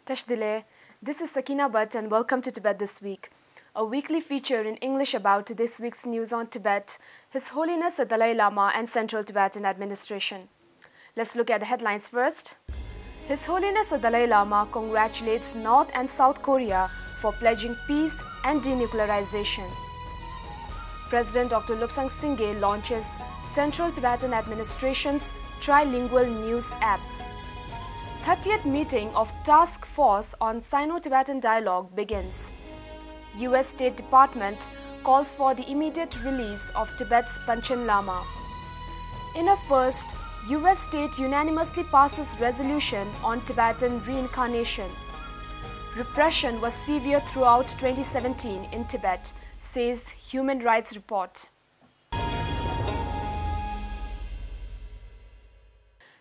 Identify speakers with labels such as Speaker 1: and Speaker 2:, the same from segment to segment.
Speaker 1: Tashdile, this is Sakina Bhatt and welcome to Tibet This Week, a weekly feature in English about this week's news on Tibet, His Holiness the Dalai Lama and Central Tibetan Administration. Let's look at the headlines first. His Holiness the Dalai Lama congratulates North and South Korea for pledging peace and denuclearization. President Dr. Lobsang Singye launches Central Tibetan Administration's trilingual news app. 30th meeting of Task Force on Sino-Tibetan Dialogue begins. US State Department calls for the immediate release of Tibet's Panchen Lama. In a first, US State unanimously passes resolution on Tibetan reincarnation. Repression was severe throughout 2017 in Tibet, says Human Rights Report.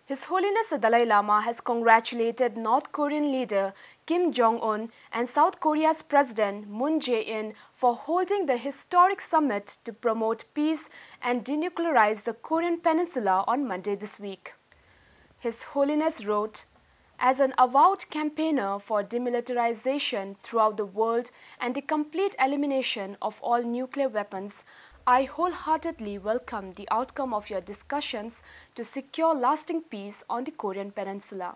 Speaker 1: His Holiness the Dalai Lama has congratulated North Korean leader Kim Jong-un and South Korea's President Moon Jae-in for holding the historic summit to promote peace and denuclearize the Korean peninsula on Monday this week. His Holiness wrote, "As an avowed campaigner for demilitarization throughout the world and the complete elimination of all nuclear weapons, I wholeheartedly welcome the outcome of your discussions to secure lasting peace on the Korean peninsula."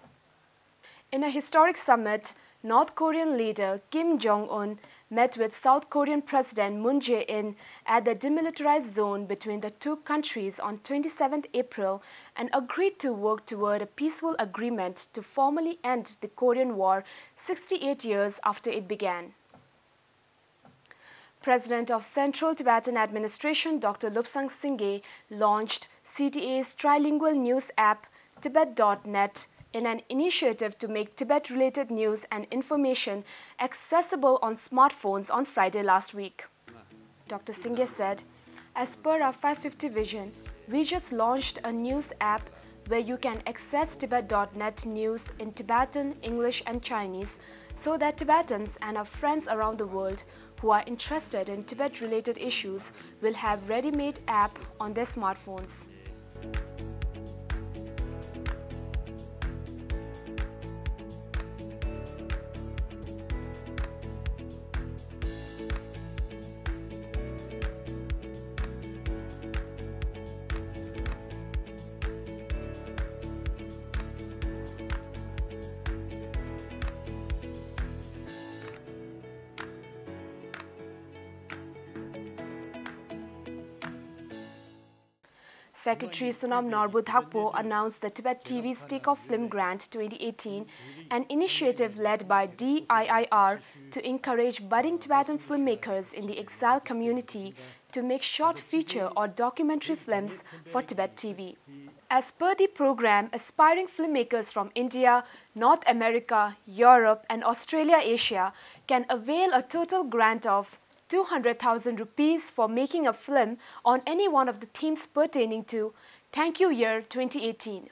Speaker 1: In a historic summit, North Korean leader Kim Jong-un met with South Korean President Moon Jae-in at the demilitarized zone between the two countries on 27 April and agreed to work toward a peaceful agreement to formally end the Korean War 68 years after it began. President of Central Tibetan Administration Dr. Lobsang Singye launched CTA's trilingual news app Tibet.net in an initiative to make Tibet-related news and information accessible on smartphones on Friday last week. Dr. Singye said, "As per our 550 vision, we just launched a news app where you can access Tibet.net news in Tibetan, English and Chinese so that Tibetans and our friends around the world who are interested in Tibet-related issues will have ready-made app on their smartphones." Secretary Sonam Norbu Thakpo announced the Tibettv Takeoff Film Grant 2018, an initiative led by DIIR to encourage budding Tibetan filmmakers in the exile community to make short feature or documentary films for Tibettv. As per the program, aspiring filmmakers from India, North America, Europe and Australia-Asia can avail a total grant of 200,000 rupees for making a film on any one of the themes pertaining to Thank You Year 2018.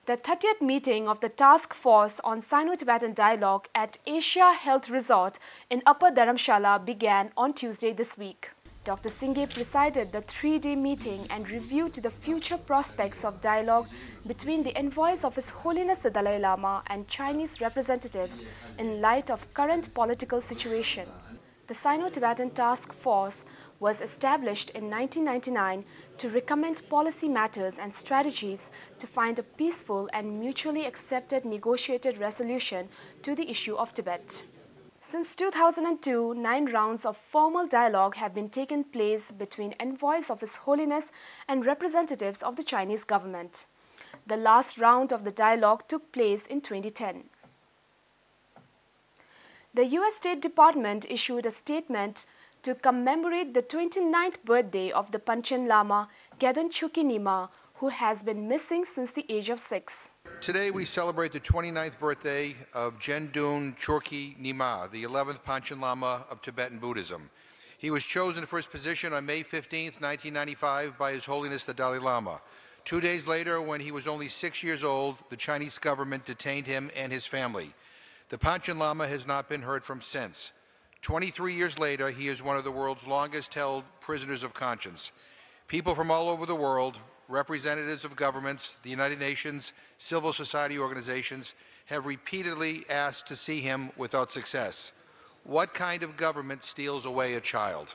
Speaker 1: The 30th meeting of the Task Force on Sino-Tibetan Dialogue at Asia Health Resort in Upper Dharamshala began on Tuesday this week. Dr. Singye presided the three-day meeting and reviewed the future prospects of dialogue between the envoys of His Holiness the Dalai Lama and Chinese representatives in light of current political situation. The Sino-Tibetan Task Force was established in 1999 to recommend policy matters and strategies to find a peaceful and mutually accepted negotiated resolution to the issue of Tibet. Since 2002, 9 rounds of formal dialogue have been taken place between envoys of His Holiness and representatives of the Chinese government. The last round of the dialogue took place in 2010. The US State Department issued a statement to commemorate the 29th birthday of the Panchen Lama, Gedon Chukyi Nyima, who has been missing since the age of 6.
Speaker 2: Today we celebrate the 29th birthday of Gedon Chukyi Nyima, the 11th Panchen Lama of Tibetan Buddhism. He was chosen for his position on May 15, 1995 by His Holiness the Dalai Lama. 2 days later, when he was only 6 years old, the Chinese government detained him and his family. The Panchen Lama has not been heard from since. 23 years later, he is one of the world's longest-held prisoners of conscience. People from all over the world, representatives of governments, the United Nations, civil society organizations, have repeatedly asked to see him without success. What kind of government steals away a child?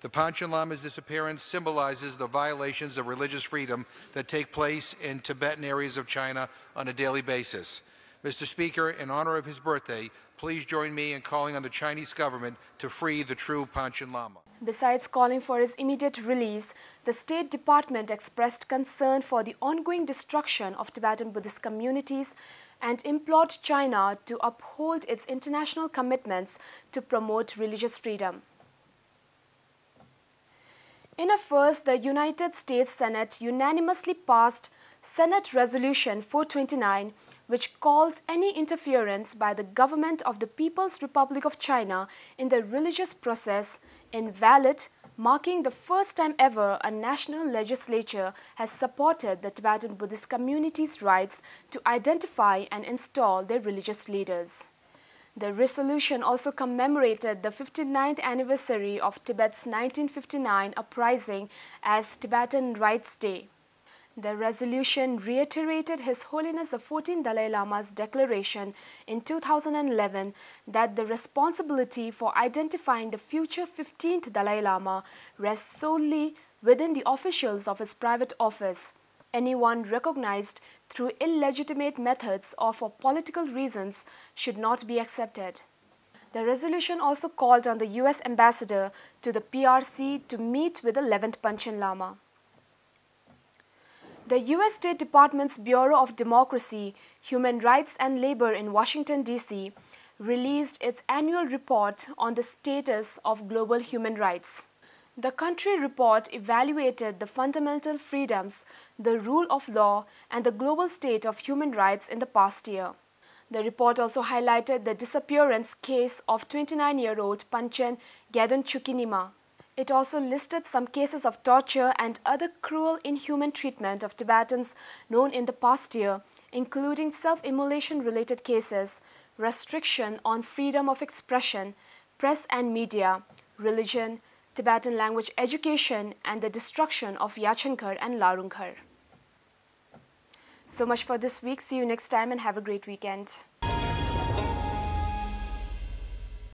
Speaker 2: The Panchen Lama's disappearance symbolizes the violations of religious freedom that take place in Tibetan areas of China on a daily basis. Mr. Speaker, in honor of his birthday, please join me in calling on the Chinese government to free the true Panchen Lama.
Speaker 1: Besides calling for his immediate release, the State Department expressed concern for the ongoing destruction of Tibetan Buddhist communities and implored China to uphold its international commitments to promote religious freedom. In a first, the United States Senate unanimously passed Senate Resolution 429, which calls any interference by the government of the People's Republic of China in the religious process invalid, marking the first time ever a national legislature has supported the Tibetan Buddhist community's rights to identify and install their religious leaders. The resolution also commemorated the 59th anniversary of Tibet's 1959 uprising as Tibetan Rights Day. The resolution reiterated His Holiness the 14th Dalai Lama's declaration in 2011 that the responsibility for identifying the future 15th Dalai Lama rests solely within the officials of his private office. Anyone recognized through illegitimate methods or for political reasons should not be accepted. The resolution also called on the US ambassador to the PRC to meet with the 11th Panchen Lama. The U.S. State Department's Bureau of Democracy, Human Rights and Labor in Washington, D.C. released its annual report on the status of global human rights. The country report evaluated the fundamental freedoms, the rule of law, and the global state of human rights in the past year. The report also highlighted the disappearance case of 29-year-old Panchen Gedon Chukinima. It also listed some cases of torture and other cruel, inhuman treatment of Tibetans known in the past year, including self-immolation-related cases, restriction on freedom of expression, press and media, religion, Tibetan language education, and the destruction of Yachankar and Larungkhar. So much for this week. See you next time and have a great weekend.